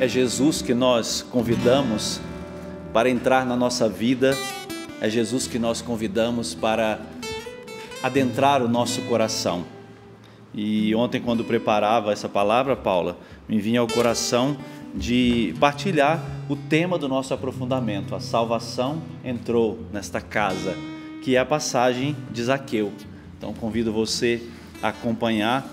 É Jesus que nós convidamos para entrar na nossa vida, é Jesus que nós convidamos para adentrar o nosso coração. E ontem, quando preparava essa palavra, Paula, me vinha ao coração de partilhar o tema do nosso aprofundamento. A salvação entrou nesta casa, que é a passagem de Zaqueu. Então convido você a acompanhar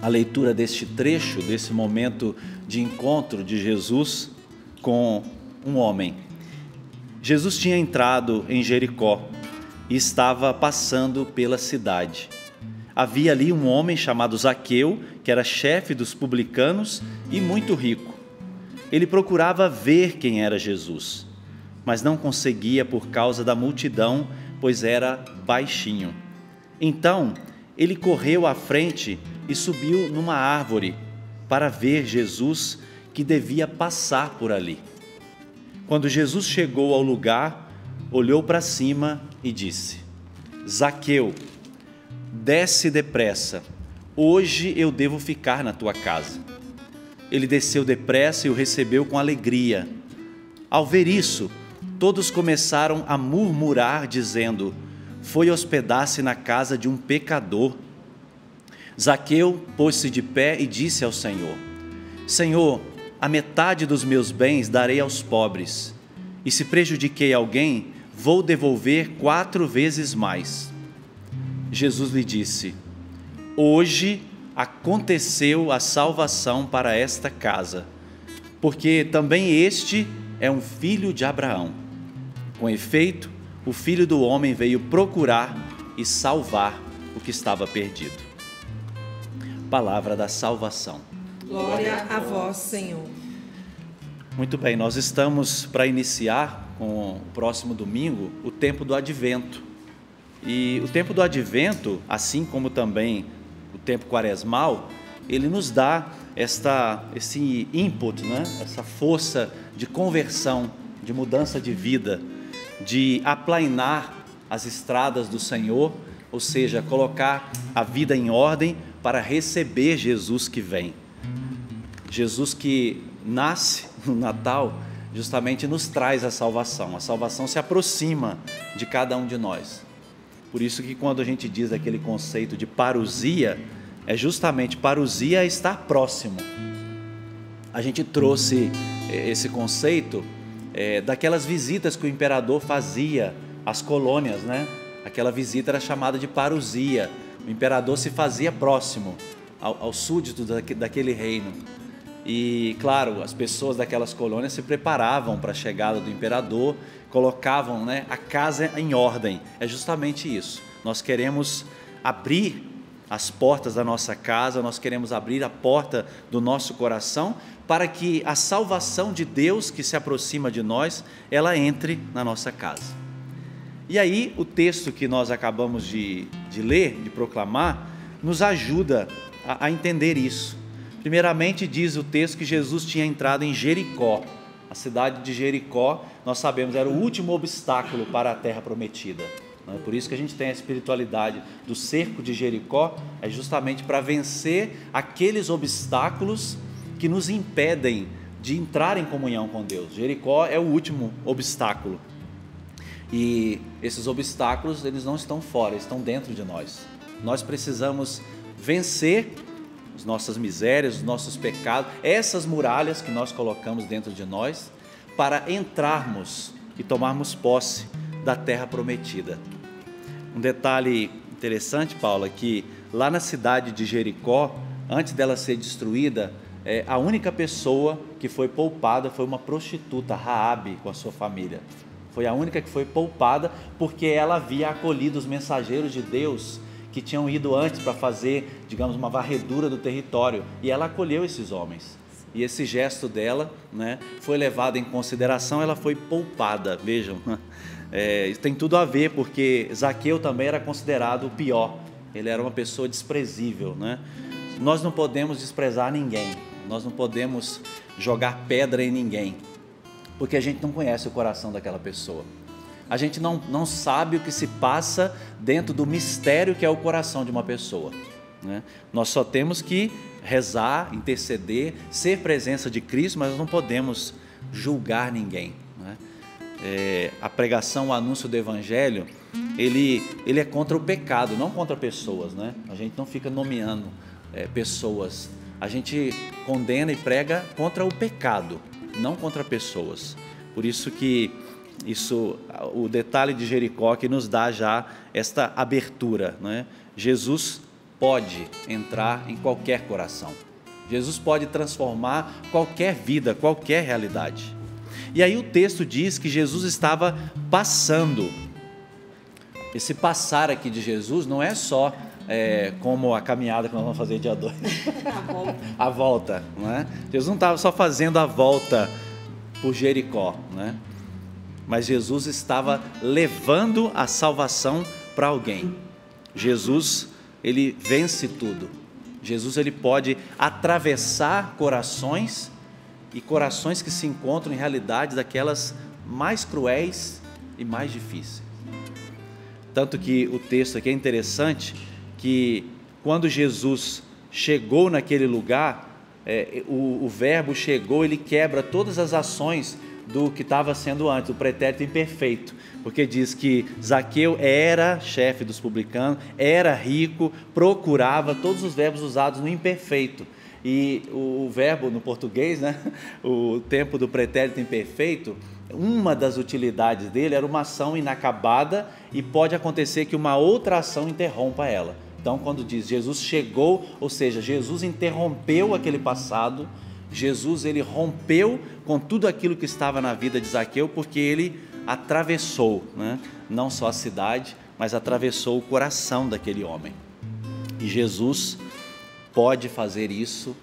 a leitura deste trecho, desse momento de encontro de Jesus com um homem. Jesus tinha entrado em Jericó e estava passando pela cidade. Havia ali um homem chamado Zaqueu, que era chefe dos publicanos e muito rico. Ele procurava ver quem era Jesus, mas não conseguia por causa da multidão, pois era baixinho. Então, ele correu à frente e subiu numa árvore para ver Jesus, que devia passar por ali. Quando Jesus chegou ao lugar, olhou para cima e disse: Zaqueu, desce depressa, hoje eu devo ficar na tua casa. Ele desceu depressa e o recebeu com alegria. Ao ver isso, todos começaram a murmurar, dizendo: foi hospedar-se na casa de um pecador. Zaqueu pôs-se de pé e disse ao Senhor: Senhor, a metade dos meus bens darei aos pobres, e se prejudiquei alguém, vou devolver 4 vezes mais. Jesus lhe disse: hoje aconteceu a salvação para esta casa, porque também este é um filho de Abraão. Com efeito, o Filho do Homem veio procurar e salvar o que estava perdido. Palavra da salvação. Glória a vós, Senhor. Muito bem, nós estamos para iniciar com o próximo domingo o tempo do Advento. E o tempo do Advento, assim como também o tempo quaresmal, ele nos dá esse input, né? Essa força de conversão, de mudança de vida, de aplainar as estradas do Senhor, ou seja, colocar a vida em ordem para receber Jesus que vem. Jesus que nasce no Natal justamente nos traz a salvação. A salvação se aproxima de cada um de nós. Por isso que quando a gente diz aquele conceito de parousia, é justamente parousia estar próximo. A gente trouxe esse conceito daquelas visitas que o imperador fazia às colônias, né? Aquela visita era chamada de parousia. O imperador se fazia próximo aos súditos daquele reino. E, claro, as pessoas daquelas colônias se preparavam para a chegada do imperador, colocavam, né, a casa em ordem. É justamente isso. Nós queremos abrir as portas da nossa casa, nós queremos abrir a porta do nosso coração para que a salvação de Deus que se aproxima de nós, ela entre na nossa casa. E aí, o texto que nós acabamos de ler, de proclamar, nos ajuda a entender isso. Primeiramente, diz o texto que Jesus tinha entrado em Jericó. A cidade de Jericó, nós sabemos, era o último obstáculo para a terra prometida. Por isso que a gente tem a espiritualidade do cerco de Jericó, é justamente para vencer aqueles obstáculos que nos impedem de entrar em comunhão com Deus. Jericó é o último obstáculo. E esses obstáculos, eles não estão fora, eles estão dentro de nós. Nós precisamos vencer as nossas misérias, os nossos pecados, essas muralhas que nós colocamos dentro de nós, para entrarmos e tomarmos posse da terra prometida. Um detalhe interessante, Paula, que lá na cidade de Jericó, antes dela ser destruída, a única pessoa que foi poupada foi uma prostituta, Raabe, com a sua família. Foi a única que foi poupada porque ela havia acolhido os mensageiros de Deus que tinham ido antes para fazer, digamos, uma varredura do território, e ela acolheu esses homens. E esse gesto dela, né, foi levado em consideração, ela foi poupada, vejam. Tem tudo a ver, porque Zaqueu também era considerado o pior, ele era uma pessoa desprezível, né? Nós não podemos desprezar ninguém, nós não podemos jogar pedra em ninguém, porque a gente não conhece o coração daquela pessoa. A gente não sabe o que se passa dentro do mistério que é o coração de uma pessoa. né? Nós só temos que rezar, interceder, ser presença de Cristo, mas nós não podemos julgar ninguém, né? A pregação, o anúncio do Evangelho, ele é contra o pecado, não contra pessoas, né? A gente não fica nomeando pessoas, a gente condena e prega contra o pecado, não contra pessoas. Por isso que o detalhe de Jericó que nos dá já esta abertura, né? Jesus pode entrar em qualquer coração, Jesus pode transformar qualquer vida, qualquer realidade. E aí o texto diz que Jesus estava passando. Esse passar aqui de Jesus não é só como a caminhada que nós vamos fazer dia 2, a volta, não é? Jesus não estava só fazendo a volta por Jericó, né? Mas Jesus estava levando a salvação para alguém. Jesus, ele vence tudo. Jesus, ele pode atravessar corações, e corações que se encontram em realidade daquelas mais cruéis e mais difíceis. Tanto que o texto aqui é interessante, que quando Jesus chegou naquele lugar, o verbo chegou, ele quebra todas as ações do que estava sendo antes, o pretérito imperfeito, porque diz que Zaqueu era chefe dos publicanos, era rico, procurava, todos os verbos usados no imperfeito. E o verbo no português, né, o tempo do pretérito imperfeito, uma das utilidades dele era uma ação inacabada e pode acontecer que uma outra ação interrompa ela. Então, quando diz Jesus chegou, ou seja, Jesus interrompeu aquele passado, Jesus, ele rompeu com tudo aquilo que estava na vida de Zaqueu, porque ele atravessou, né, não só a cidade, mas atravessou o coração daquele homem. E Jesus pode fazer isso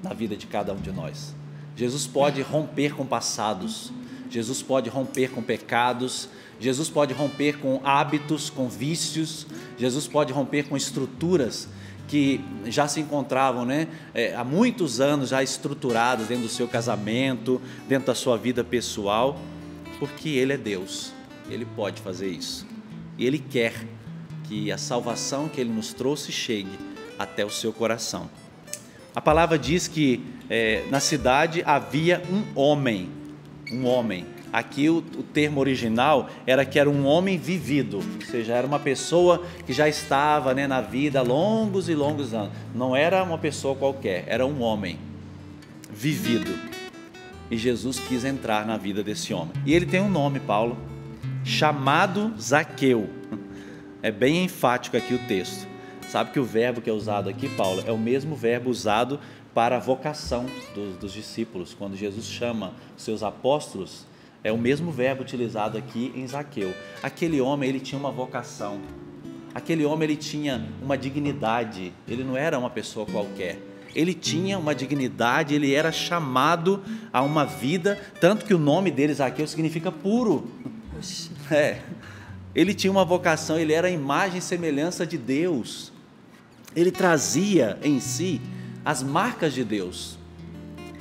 na vida de cada um de nós. Jesus pode romper com passados, Jesus pode romper com pecados, Jesus pode romper com hábitos, com vícios, Jesus pode romper com estruturas que já se encontravam, né, há muitos anos já estruturadas dentro do seu casamento, dentro da sua vida pessoal, porque Ele é Deus, Ele pode fazer isso. E Ele quer que a salvação que Ele nos trouxe chegue até o seu coração. A palavra diz que na cidade havia um homem. Aqui o termo original era que era um homem vivido, ou seja, era uma pessoa que já estava, né, na vida há longos e longos anos. Não era uma pessoa qualquer, era um homem vivido. E Jesus quis entrar na vida desse homem. E ele tem um nome, Paulo, chamado Zaqueu. É bem enfático aqui o texto. Sabe que o verbo que é usado aqui, Paulo, é o mesmo verbo usado para a vocação dos discípulos. Quando Jesus chama seus apóstolos, é o mesmo verbo utilizado aqui em Zaqueu. Aquele homem, ele tinha uma vocação. Aquele homem, ele tinha uma dignidade. Ele não era uma pessoa qualquer. Ele tinha uma dignidade, ele era chamado a uma vida, tanto que o nome dele, Zaqueu, significa puro. Ele tinha uma vocação, ele era a imagem e semelhança de Deus. Ele trazia em si as marcas de Deus.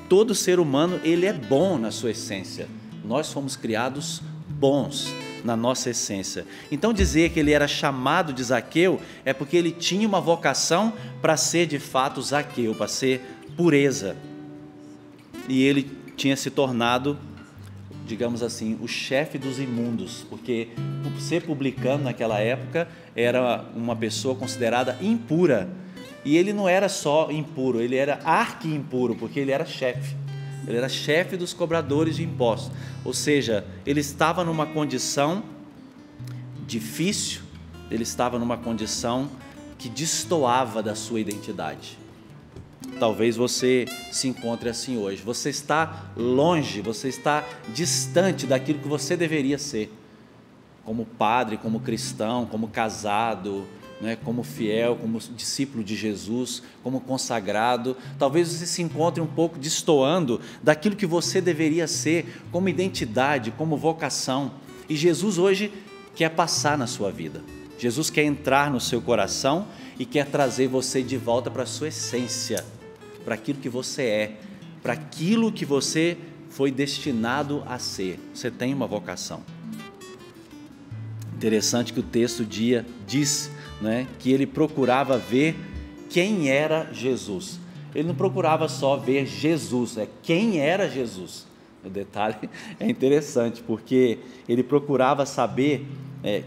Todo ser humano, ele é bom na sua essência. Nós fomos criados bons na nossa essência. Então dizer que ele era chamado de Zaqueu é porque ele tinha uma vocação para ser de fato Zaqueu, para ser pureza. E ele tinha se tornado, digamos assim, o chefe dos imundos, porque ser publicano naquela época era uma pessoa considerada impura. E ele não era só impuro, ele era arqui-impuro, porque ele era chefe. Ele era chefe dos cobradores de impostos. Ou seja, ele estava numa condição difícil, ele estava numa condição que destoava da sua identidade. Talvez você se encontre assim hoje. Você está longe, você está distante daquilo que você deveria ser. Como padre, como cristão, como casado, né, como fiel, como discípulo de Jesus, como consagrado. Talvez você se encontre um pouco destoando daquilo que você deveria ser, como identidade, como vocação. E Jesus hoje quer passar na sua vida. Jesus quer entrar no seu coração e quer trazer você de volta para a sua essência, para aquilo que você é, para aquilo que você foi destinado a ser. Você tem uma vocação. Interessante que o texto diz, né, que ele procurava ver quem era Jesus. Ele não procurava só ver Jesus, quem era Jesus. O detalhe é interessante, porque ele procurava saber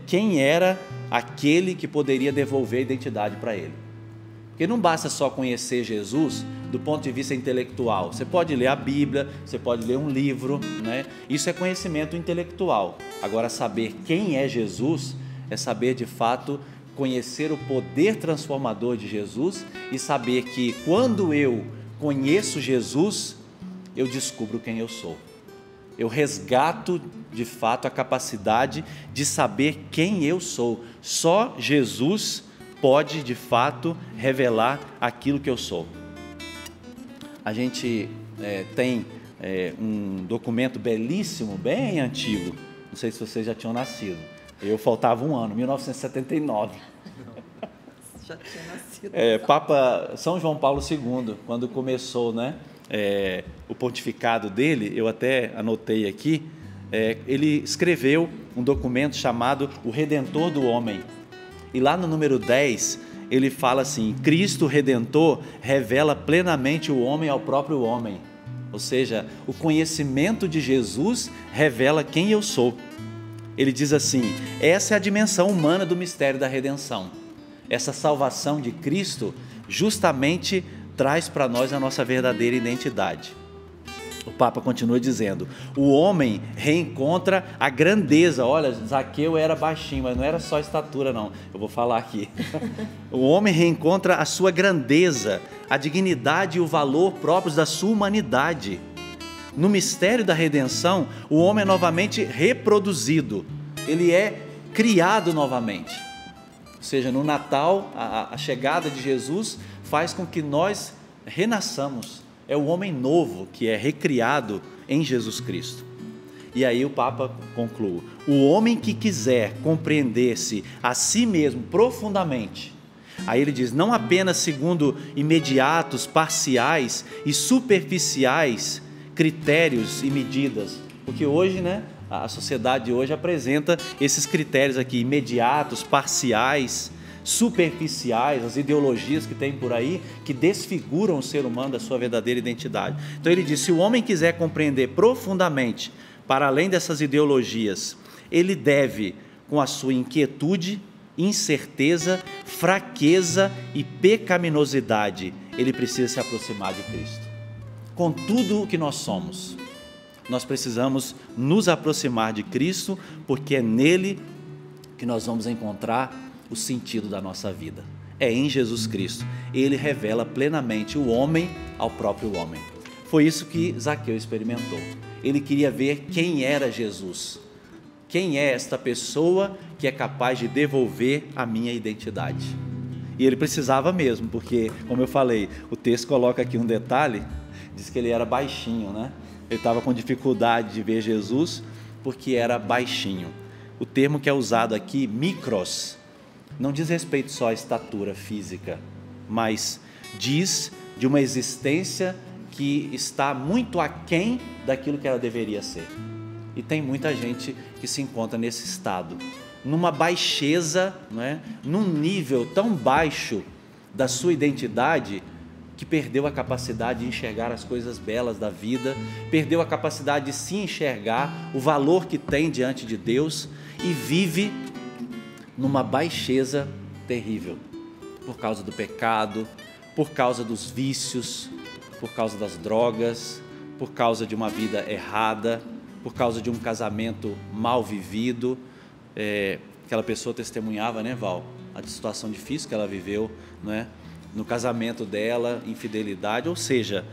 quem era aquele que poderia devolver a identidade para ele. Porque não basta só conhecer Jesus do ponto de vista intelectual. Você pode ler a Bíblia, você pode ler um livro, né? Isso é conhecimento intelectual. Agora, saber quem é Jesus é saber de fato conhecer o poder transformador de Jesus e saber que quando eu conheço Jesus, eu descubro quem eu sou. Eu resgato de fato a capacidade de saber quem eu sou. Só Jesus pode de fato revelar aquilo que eu sou. A gente tem um documento belíssimo, bem antigo, não sei se vocês já tinham nascido, eu faltava um ano, 1979. Já tinha nascido. Papa São João Paulo II, quando começou, né, o pontificado dele, eu até anotei aqui, ele escreveu um documento chamado O Redentor do Homem. E lá no número 10, ele fala assim: Cristo Redentor revela plenamente o homem ao próprio homem. Ou seja, o conhecimento de Jesus revela quem eu sou. Ele diz assim: essa é a dimensão humana do mistério da redenção. Essa salvação de Cristo justamente traz para nós a nossa verdadeira identidade. O Papa continua dizendo: o homem reencontra a grandeza. Olha, Zaqueu era baixinho, mas não era só estatura não, eu vou falar aqui. O homem reencontra a sua grandeza, a dignidade e o valor próprios da sua humanidade. No mistério da redenção, o homem é novamente reproduzido, ele é criado novamente. Ou seja, no Natal, a chegada de Jesus faz com que nós renasçamos. É o homem novo que é recriado em Jesus Cristo. E aí o Papa conclui: o homem que quiser compreender-se a si mesmo profundamente, aí ele diz, não apenas segundo imediatos, parciais e superficiais critérios e medidas, porque hoje, né, a sociedade hoje apresenta esses critérios aqui, imediatos, parciais, superficiais, as ideologias que tem por aí, que desfiguram o ser humano da sua verdadeira identidade. Então ele diz, se o homem quiser compreender profundamente, para além dessas ideologias, ele deve, com a sua inquietude, incerteza, fraqueza e pecaminosidade, ele precisa se aproximar de Cristo. Com tudo o que nós somos, nós precisamos nos aproximar de Cristo, porque é nele que nós vamos encontrar o sentido da nossa vida. É em Jesus Cristo. Ele revela plenamente o homem ao próprio homem. Foi isso que Zaqueu experimentou. Ele queria ver quem era Jesus. Quem é esta pessoa que é capaz de devolver a minha identidade? E ele precisava mesmo, porque, como eu falei, o texto coloca aqui um detalhe, diz que ele era baixinho, né? Ele estava com dificuldade de ver Jesus, porque era baixinho. O termo que é usado aqui, micros, não diz respeito só à estatura física, mas diz de uma existência que está muito aquém daquilo que ela deveria ser. E tem muita gente que se encontra nesse estado, numa baixeza, não é? Num nível tão baixo da sua identidade, que perdeu a capacidade de enxergar as coisas belas da vida, perdeu a capacidade de se enxergar, o valor que tem diante de Deus, e vive numa baixeza terrível, por causa do pecado, por causa dos vícios, por causa das drogas, por causa de uma vida errada, por causa de um casamento mal vivido. Aquela pessoa testemunhava, né, Val, a situação difícil que ela viveu, não é? No casamento dela, infidelidade. Ou seja,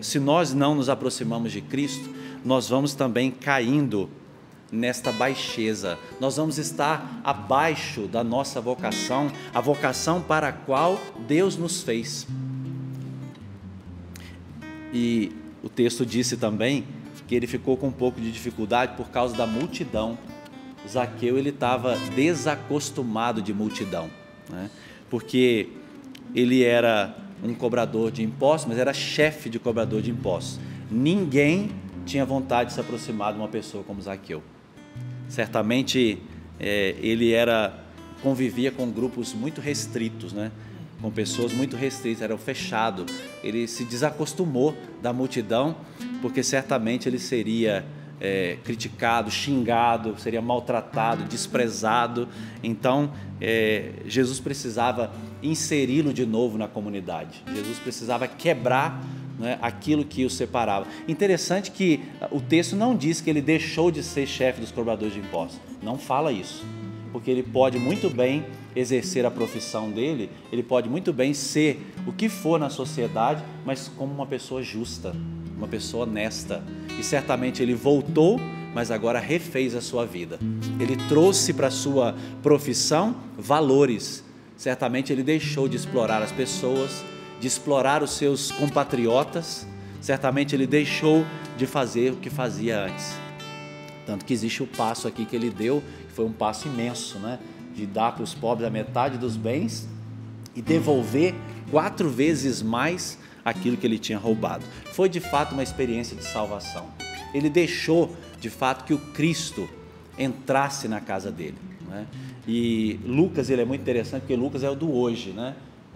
se nós não nos aproximamos de Cristo, nós vamos também caindo nesta baixeza, nós vamos estar abaixo da nossa vocação, a vocação para a qual Deus nos fez. E o texto disse também que ele ficou com um pouco de dificuldade por causa da multidão. Zaqueu, ele estava desacostumado de multidão, né? Porque ele era um cobrador de impostos, mas era chefe de cobrador de impostos. Ninguém tinha vontade de se aproximar de uma pessoa como Zaqueu. Certamente ele convivia com grupos muito restritos, né? com pessoas muito restritas, era fechado. Ele se desacostumou da multidão, porque certamente ele seria criticado, xingado, seria maltratado, desprezado. Então, Jesus precisava inseri-lo de novo na comunidade. Jesus precisava quebrar, né, aquilo que o separava. Interessante que o texto não diz que ele deixou de ser chefe dos cobradores de impostos. Não fala isso, porque ele pode muito bem exercer a profissão dele, ele pode muito bem ser o que for na sociedade, mas como uma pessoa justa, uma pessoa honesta. E certamente ele voltou, mas agora refez a sua vida. Ele trouxe para a sua profissão valores. Certamente ele deixou de explorar as pessoas, de explorar os seus compatriotas. Certamente ele deixou de fazer o que fazia antes. Tanto que existe o passo aqui que ele deu, que foi um passo imenso, né? De dar para os pobres a metade dos bens e devolver 4 vezes mais aquilo que ele tinha roubado. Foi de fato uma experiência de salvação. Ele deixou de fato que o Cristo entrasse na casa dele, né? E Lucas, ele é muito interessante, porque Lucas é o do hoje, né?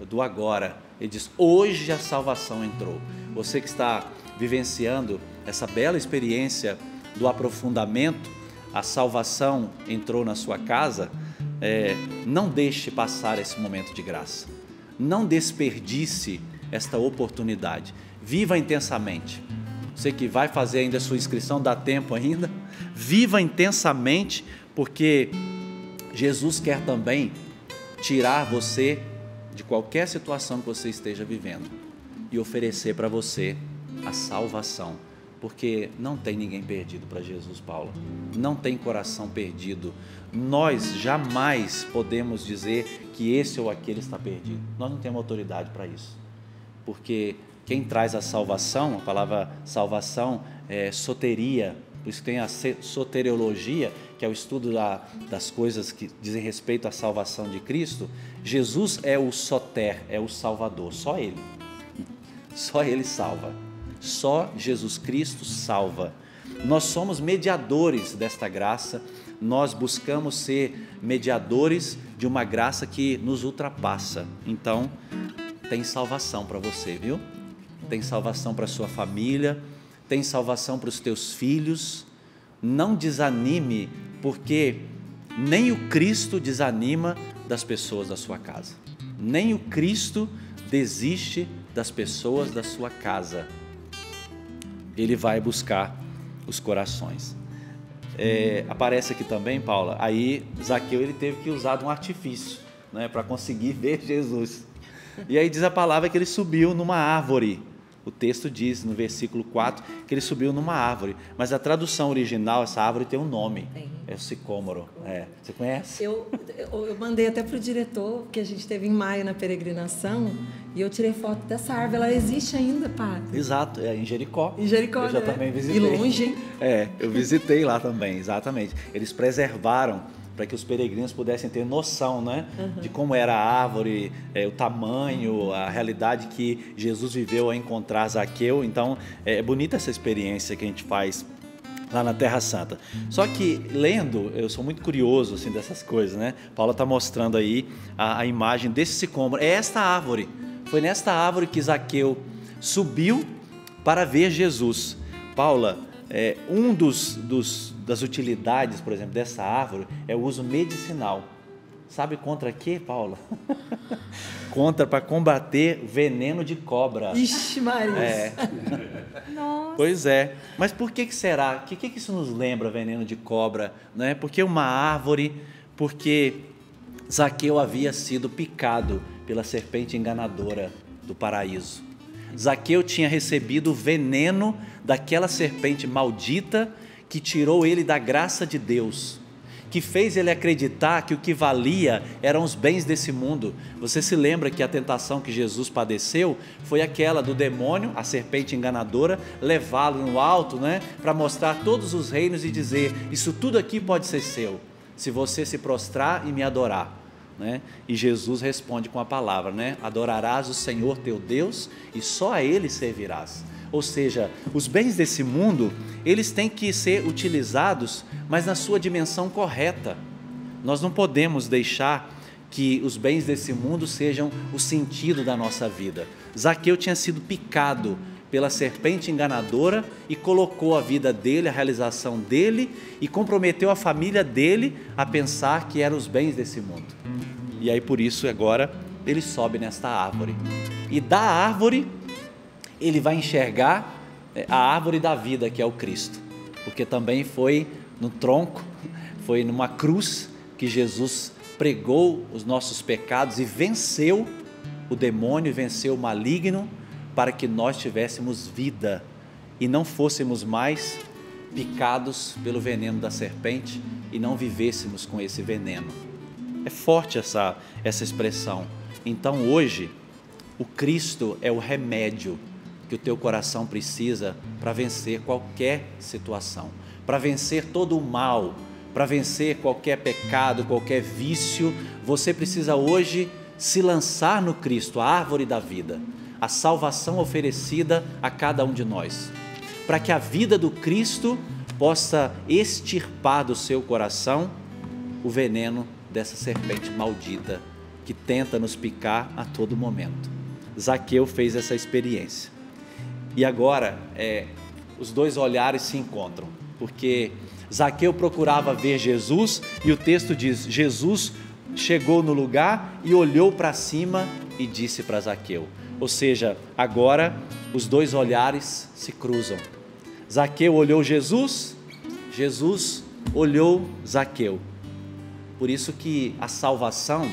Do agora. Ele diz: hoje a salvação entrou. Você que está vivenciando essa bela experiência do aprofundamento, a salvação entrou na sua casa. Não deixe passar esse momento de graça. Não desperdice esta oportunidade. Viva intensamente. Você que vai fazer ainda a sua inscrição, dá tempo ainda. Viva intensamente, porque Jesus quer também tirar você de qualquer situação que você esteja vivendo e oferecer para você a salvação. Porque não tem ninguém perdido para Jesus, Paula. Não tem coração perdido. Nós jamais podemos dizer que esse ou aquele está perdido. Nós não temos autoridade para isso. Porque quem traz a salvação, a palavra salvação é soteria, por isso tem a soteriologia, que é o estudo das coisas que dizem respeito à salvação de Cristo. Jesus é o soter, é o Salvador, só Ele. Só Ele salva. Só Jesus Cristo salva. Nós somos mediadores desta graça, nós buscamos ser mediadores de uma graça que nos ultrapassa. Então, tem salvação para você, viu? Tem salvação para a sua família, tem salvação para os teus filhos. Não desanime, porque nem o Cristo desanima das pessoas da sua casa. Nem o Cristo desiste das pessoas da sua casa. Ele vai buscar os corações. Aparece aqui também, Paula, aí Zaqueu ele teve que usar de um artifício, né, para conseguir ver Jesus. E aí diz a palavra que ele subiu numa árvore. O texto diz no versículo 4 que ele subiu numa árvore, mas a tradução original, essa árvore tem um nome, é o sicômoro. Você conhece? Eu mandei até para o diretor, porque a gente esteve em maio na peregrinação, e eu tirei foto dessa árvore. Ela existe ainda, padre? Exato, é em Jericó. Em Jericó, eu já também visitei. E longe, hein? Eu visitei lá também, exatamente. Eles preservaram para que os peregrinos pudessem ter noção, né, de como era a árvore, o tamanho, a realidade que Jesus viveu ao encontrar Zaqueu. Então, é bonita essa experiência que a gente faz lá na Terra Santa. Só que, lendo, eu sou muito curioso assim, dessas coisas, né? Paula está mostrando aí a imagem desse sicômoro. É esta árvore. Foi nesta árvore que Zaqueu subiu para ver Jesus. Paula, das utilidades, por exemplo, dessa árvore é o uso medicinal. Sabe contra quê, Paula? Para combater veneno de cobra. Ixi, Maria! Nossa. Pois é. Mas por que será? O que isso nos lembra, veneno de cobra? Não é? Porque uma árvore, porque Zaqueu havia sido picado pela serpente enganadora do paraíso. Zaqueu tinha recebido o veneno daquela serpente maldita que tirou ele da graça de Deus, que fez ele acreditar que o que valia eram os bens desse mundo. Você se lembra que a tentação que Jesus padeceu foi aquela do demônio, a serpente enganadora, levá-lo no alto, né, para mostrar todos os reinos e dizer: isso tudo aqui pode ser seu, se você se prostrar e me adorar. Né? E Jesus responde com a palavra, né? Adorarás o Senhor teu Deus e só a Ele servirás. Ou seja, os bens desse mundo, eles têm que ser utilizados, mas na sua dimensão correta. Nós não podemos deixar que os bens desse mundo sejam o sentido da nossa vida. Zaqueu tinha sido picado pela serpente enganadora e colocou a vida dele, a realização dele, e comprometeu a família dele a pensar que eram os bens desse mundo. E aí por isso agora ele sobe nesta árvore. E da árvore ele vai enxergar a árvore da vida, que é o Cristo. Porque também foi no tronco, foi numa cruz que Jesus pregou os nossos pecados e venceu o demônio, venceu o maligno, para que nós tivéssemos vida e não fôssemos mais picados pelo veneno da serpente e não vivêssemos com esse veneno. É forte essa expressão. Então hoje, o Cristo é o remédio que o teu coração precisa para vencer qualquer situação, para vencer todo o mal, para vencer qualquer pecado, qualquer vício. Você precisa hoje se lançar no Cristo, a árvore da vida, a salvação oferecida a cada um de nós, para que a vida do Cristo possa extirpar do seu coração o veneno dessa serpente maldita que tenta nos picar a todo momento. Zaqueu fez essa experiência. E agora os dois olhares se encontram, porque Zaqueu procurava ver Jesus e o texto diz: Jesus chegou no lugar e olhou para cima e disse para Zaqueu. Ou seja, agora os dois olhares se cruzam. Zaqueu olhou Jesus, Jesus olhou Zaqueu. Por isso que a salvação,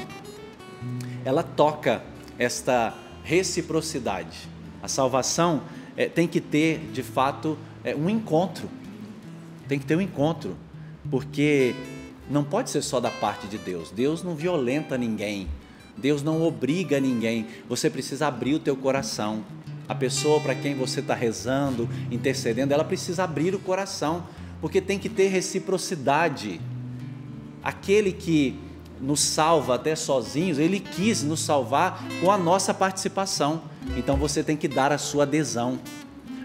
ela toca esta reciprocidade. A salvação tem que ter, de fato, um encontro. Tem que ter um encontro, porque não pode ser só da parte de Deus. Deus não violenta ninguém. Deus não obriga ninguém. Você precisa abrir o teu coração. A pessoa para quem você está rezando, intercedendo, ela precisa abrir o coração, porque tem que ter reciprocidade. Aquele que nos salva até sozinhos, ele quis nos salvar com a nossa participação. Então você tem que dar a sua adesão.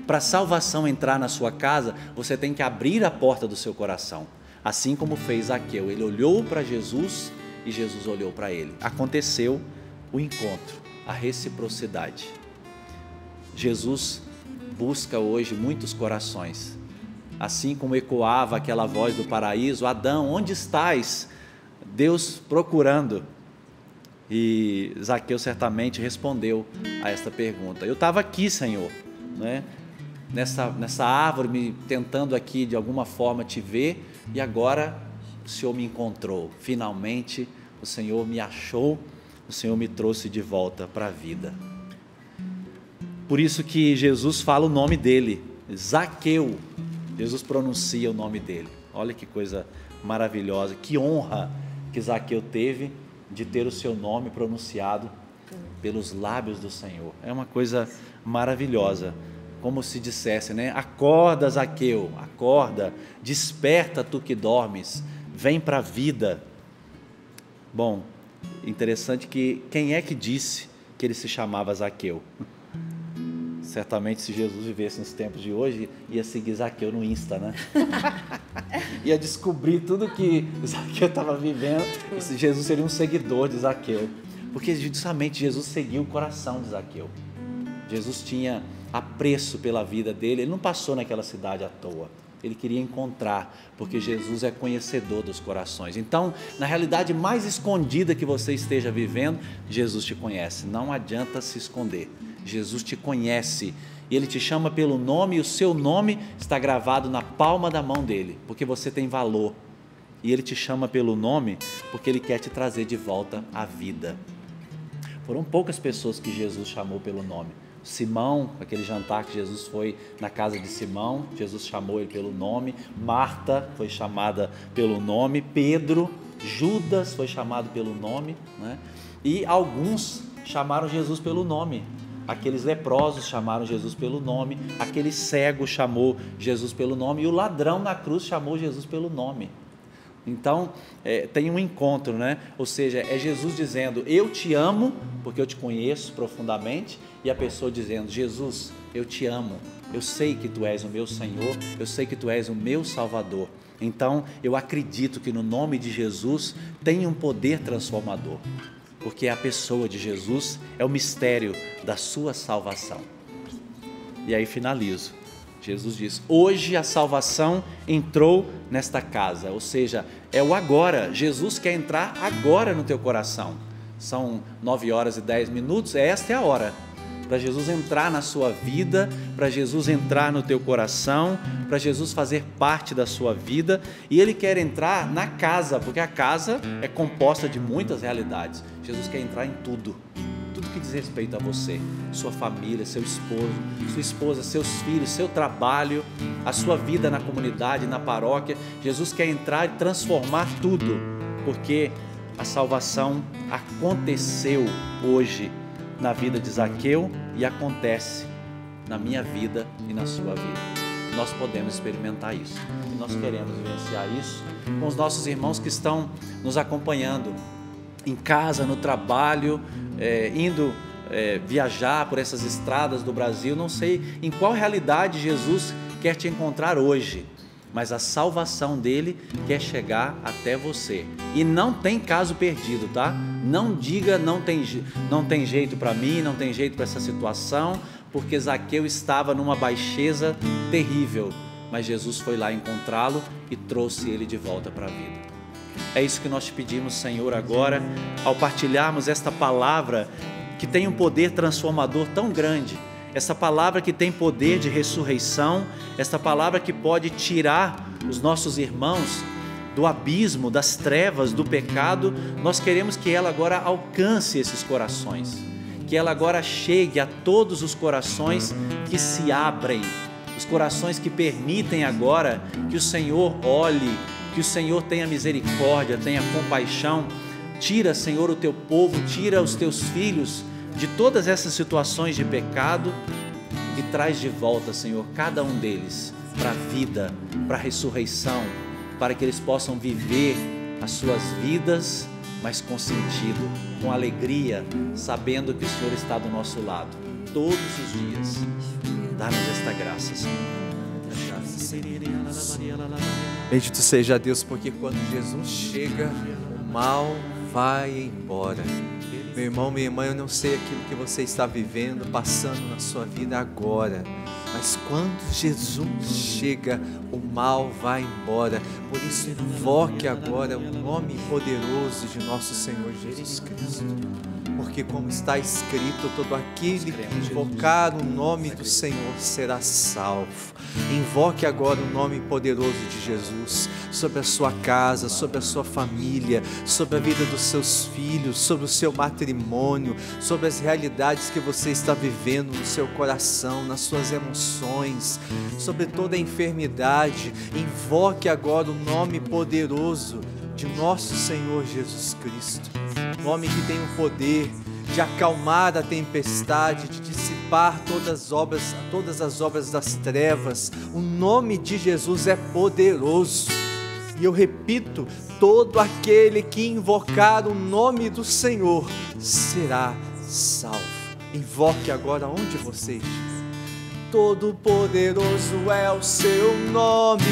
Para a salvação entrar na sua casa, você tem que abrir a porta do seu coração. Assim como fez Zaqueu, ele olhou para Jesus e Jesus olhou para ele. Aconteceu o encontro, a reciprocidade. Jesus busca hoje muitos corações. Assim como ecoava aquela voz do paraíso: Adão, onde estás? Deus procurando. E Zaqueu certamente respondeu a esta pergunta: eu estava aqui, Senhor, né? Nessa árvore, tentando aqui de alguma forma te ver, e agora o Senhor me encontrou. Finalmente o Senhor me achou, o Senhor me trouxe de volta para a vida. Por isso que Jesus fala o nome dele, Zaqueu. Jesus pronuncia o nome dele. Olha que coisa maravilhosa, que honra que Zaqueu teve de ter o seu nome pronunciado pelos lábios do Senhor. É uma coisa maravilhosa, como se dissesse, né? Acorda, Zaqueu, acorda, desperta tu que dormes, vem para a vida. Bom, interessante que quem é que disse que ele se chamava Zaqueu? Certamente, se Jesus vivesse nos tempos de hoje, ia seguir Zaqueu no Insta, né? Ia descobrir tudo que Zaqueu estava vivendo. Jesus seria um seguidor de Zaqueu, porque justamente Jesus seguiu o coração de Zaqueu. Jesus tinha apreço pela vida dele. Ele não passou naquela cidade à toa. Ele queria encontrar, porque Jesus é conhecedor dos corações. Então, na realidade mais escondida que você esteja vivendo, Jesus te conhece. Não adianta se esconder. Jesus te conhece e Ele te chama pelo nome, e o seu nome está gravado na palma da mão dele, porque você tem valor. E Ele te chama pelo nome porque Ele quer te trazer de volta à vida. Foram poucas pessoas que Jesus chamou pelo nome. Simão, aquele jantar que Jesus foi na casa de Simão, Jesus chamou ele pelo nome. Marta foi chamada pelo nome. Pedro, Judas foi chamado pelo nome, né? E alguns chamaram Jesus pelo nome. Aqueles leprosos chamaram Jesus pelo nome, aquele cego chamou Jesus pelo nome, e o ladrão na cruz chamou Jesus pelo nome. Então, tem um encontro, né? Ou seja, é Jesus dizendo: eu te amo porque eu te conheço profundamente, e a pessoa dizendo: Jesus, eu te amo, eu sei que tu és o meu Senhor, eu sei que tu és o meu Salvador, Então, eu acredito que no nome de Jesus tem um poder transformador, porque a pessoa de Jesus é o mistério da sua salvação. E aí finalizo. Jesus diz: hoje a salvação entrou nesta casa, ou seja, é o agora. Jesus quer entrar agora no teu coração. São 9h10, esta é a hora para Jesus entrar na sua vida, para Jesus entrar no teu coração, para Jesus fazer parte da sua vida. E Ele quer entrar na casa, porque a casa é composta de muitas realidades. Jesus quer entrar em tudo que diz respeito a você, sua família, seu esposo, sua esposa, seus filhos, seu trabalho, a sua vida na comunidade, na paróquia. Jesus quer entrar e transformar tudo, porque a salvação aconteceu hoje na vida de Zaqueu e acontece na minha vida e na sua vida. Nós podemos experimentar isso e nós queremos vivenciar isso com os nossos irmãos que estão nos acompanhando em casa, no trabalho, indo viajar por essas estradas do Brasil. Não sei em qual realidade Jesus quer te encontrar hoje, mas a salvação dele quer chegar até você. E não tem caso perdido, tá? Não diga não tem jeito para mim, não tem jeito para essa situação, porque Zaqueu estava numa baixeza terrível, mas Jesus foi lá encontrá-lo e trouxe ele de volta para a vida. É isso que nós te pedimos, Senhor, agora, ao partilharmos esta palavra que tem um poder transformador tão grande, essa palavra que tem poder de ressurreição, essa palavra que pode tirar os nossos irmãos do abismo, das trevas, do pecado. Nós queremos que ela agora alcance esses corações, que ela agora chegue a todos os corações que se abrem, os corações que permitem agora que o Senhor olhe, que o Senhor tenha misericórdia, tenha compaixão. Tira, Senhor, o teu povo, tira os teus filhos de todas essas situações de pecado e traz de volta, Senhor, cada um deles para a vida, para a ressurreição, para que eles possam viver as suas vidas, mas com sentido, com alegria, sabendo que o Senhor está do nosso lado todos os dias. Dá-nos esta graça, Senhor. Bendito seja Deus, porque quando Jesus chega, o mal vai embora. Meu irmão, minha irmã, eu não sei aquilo que você está vivendo, passando na sua vida agora, mas quando Jesus chega, o mal vai embora. Por isso, invoque agora o nome poderoso de nosso Senhor Jesus Cristo. Porque como está escrito, todo aquele que invocar o nome do Senhor será salvo. Invoque agora o nome poderoso de Jesus sobre a sua casa, sobre a sua família, sobre a vida dos seus filhos, sobre o seu matrimônio, sobre as realidades que você está vivendo no seu coração, nas suas emoções, sobre toda a enfermidade. Invoque agora o nome poderoso de nosso Senhor Jesus Cristo. Nome que tem o poder de acalmar a tempestade, de dissipar todas as obras das trevas. O nome de Jesus é poderoso. E eu repito, todo aquele que invocar o nome do Senhor será salvo. Invoque agora onde você estiver. Todo poderoso é o seu nome.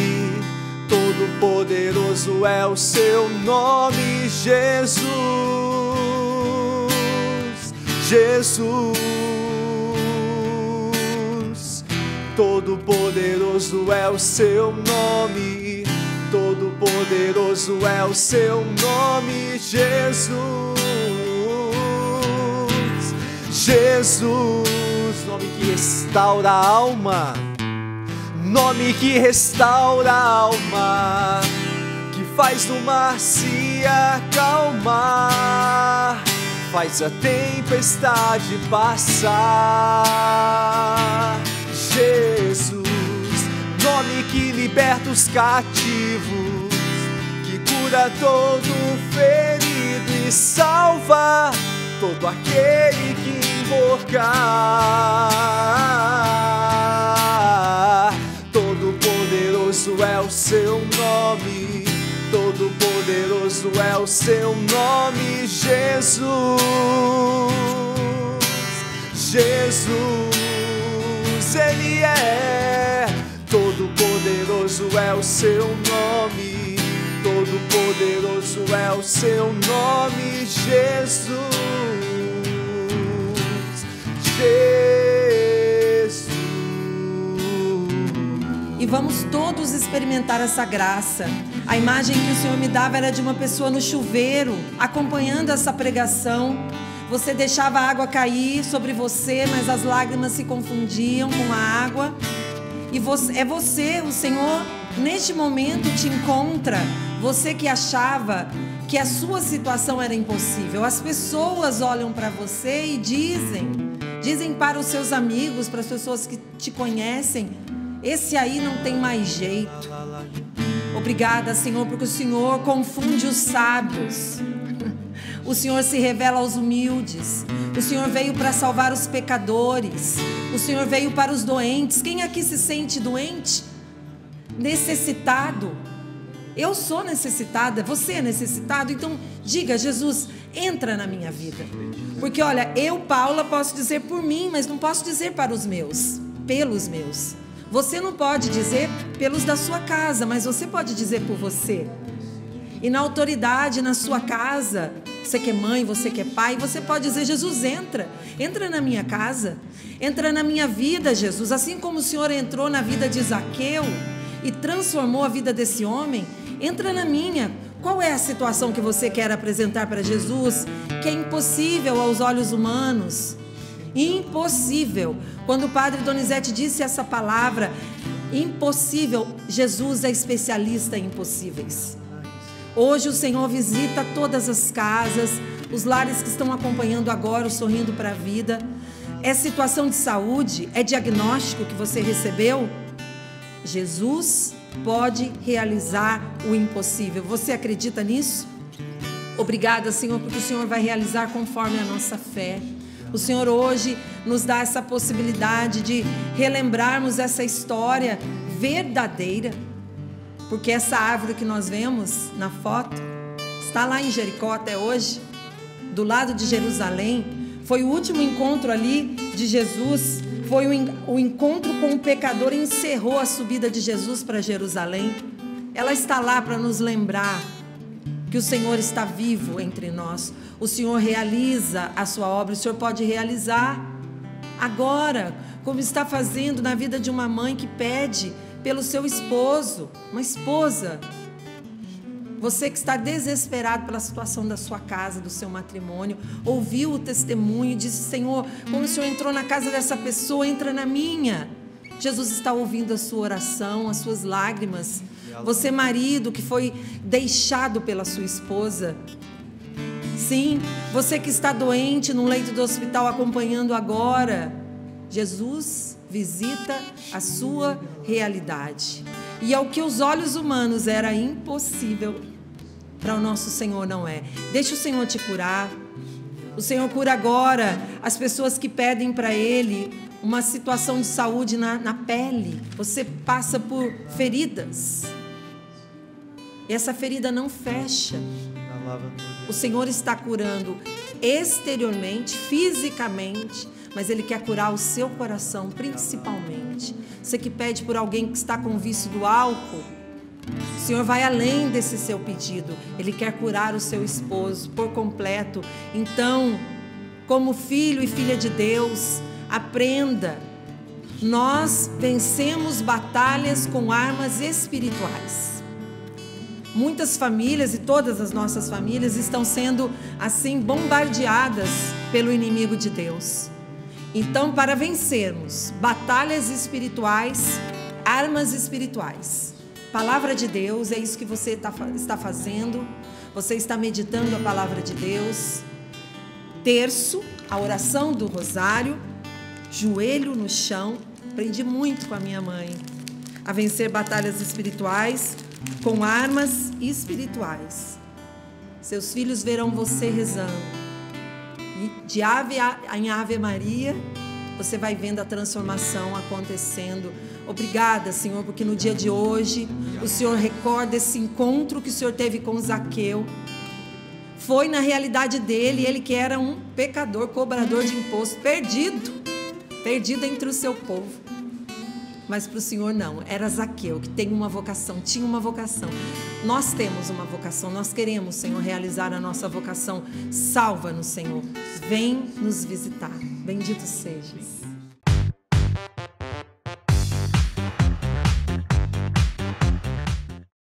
Todo poderoso é o seu nome, Jesus. Jesus, todo poderoso é o seu nome, todo poderoso é o seu nome, Jesus. Jesus, nome que restaura a alma, nome que restaura a alma, que faz o mar se acalmar, faz a tempestade passar. Jesus, nome que liberta os cativos, que cura todo ferido e salva todo aquele que invocar. Todo poderoso é o seu nome, todo poderoso é o seu nome, Jesus. Jesus, Ele é todo poderoso poderoso é o seu nome, todo poderoso é o seu nome, Jesus. Jesus. E vamos todos experimentar essa graça. A imagem que o Senhor me dava era de uma pessoa no chuveiro, acompanhando essa pregação. Você deixava a água cair sobre você, mas as lágrimas se confundiam com a água. E o Senhor, neste momento te encontra. Você que achava que a sua situação era impossível. As pessoas olham para você e dizem para os seus amigos, para as pessoas que te conhecem: esse aí não tem mais jeito. Obrigada, Senhor, porque o Senhor confunde os sábios. O Senhor se revela aos humildes. O Senhor veio para salvar os pecadores. O Senhor veio para os doentes. Quem aqui se sente doente? Necessitado? Eu sou necessitada, você é necessitado. Então diga: Jesus, entra na minha vida. Porque olha, eu, Paula, posso dizer por mim, mas não posso dizer para os meus, pelos meus. Você não pode dizer pelos da sua casa, mas você pode dizer por você. E na autoridade, na sua casa, você que é mãe, você que é pai, você pode dizer: Jesus, entra na minha casa, entra na minha vida, Jesus. Assim como o Senhor entrou na vida de Zaqueu e transformou a vida desse homem, entra na minha. Qual é a situação que você quer apresentar para Jesus, que é impossível aos olhos humanos? Impossível. Quando o padre Donizete disse essa palavra, impossível, Jesus é especialista em impossíveis. Hoje o Senhor visita todas as casas, os lares que estão acompanhando agora o Sorrindo para a Vida. É situação de saúde? É diagnóstico que você recebeu? Jesus pode realizar o impossível. Você acredita nisso? Obrigada, Senhor, porque o Senhor vai realizar conforme a nossa fé. O Senhor hoje nos dá essa possibilidade de relembrarmos essa história verdadeira. Porque essa árvore que nós vemos na foto está lá em Jericó até hoje, do lado de Jerusalém. Foi o último encontro ali de Jesus, foi o encontro com o pecador e encerrou a subida de Jesus para Jerusalém. Ela está lá para nos lembrar que o Senhor está vivo entre nós. O Senhor realiza a sua obra. O Senhor pode realizar agora, como está fazendo na vida de uma mãe que pede pelo seu esposo, uma esposa. Você que está desesperado pela situação da sua casa, do seu matrimônio, ouviu o testemunho e disse: Senhor, como o Senhor entrou na casa dessa pessoa, entra na minha. Jesus está ouvindo a sua oração, as suas lágrimas. Você, marido, que foi deixado pela sua esposa. Sim, você que está doente no leito do hospital acompanhando agora. Jesus visita a sua realidade. E ao que os olhos humanos era impossível, para o nosso Senhor não é. Deixa o Senhor te curar. O Senhor cura agora as pessoas que pedem para Ele uma situação de saúde na pele. Você passa por feridas e essa ferida não fecha. O Senhor está curando exteriormente, fisicamente, mas Ele quer curar o seu coração, principalmente. Você que pede por alguém que está com vício do álcool, o Senhor vai além desse seu pedido. Ele quer curar o seu esposo por completo. Então, como filho e filha de Deus, aprenda. Nós vencemos batalhas com armas espirituais. Muitas famílias e todas as nossas famílias estão sendo assim bombardeadas pelo inimigo de Deus. Então, para vencermos batalhas espirituais, armas espirituais, palavra de Deus, é isso que você está fazendo. Você está meditando a palavra de Deus. Terço, a oração do rosário, joelho no chão. Aprendi muito com a minha mãe a vencer batalhas espirituais com armas espirituais. Seus filhos verão você rezando. E de ave em Ave Maria, você vai vendo a transformação acontecendo. Obrigada, Senhor, porque no dia de hoje o Senhor recorda esse encontro que o Senhor teve com Zaqueu. Foi na realidade dele, ele que era um pecador, cobrador de imposto, perdido entre o seu povo. mas para o Senhor não. Era Zaqueu, que tem uma vocação, tinha uma vocação. Nós temos uma vocação, nós queremos, Senhor, realizar a nossa vocação. Salva-nos, Senhor. Vem nos visitar. Bendito sejas.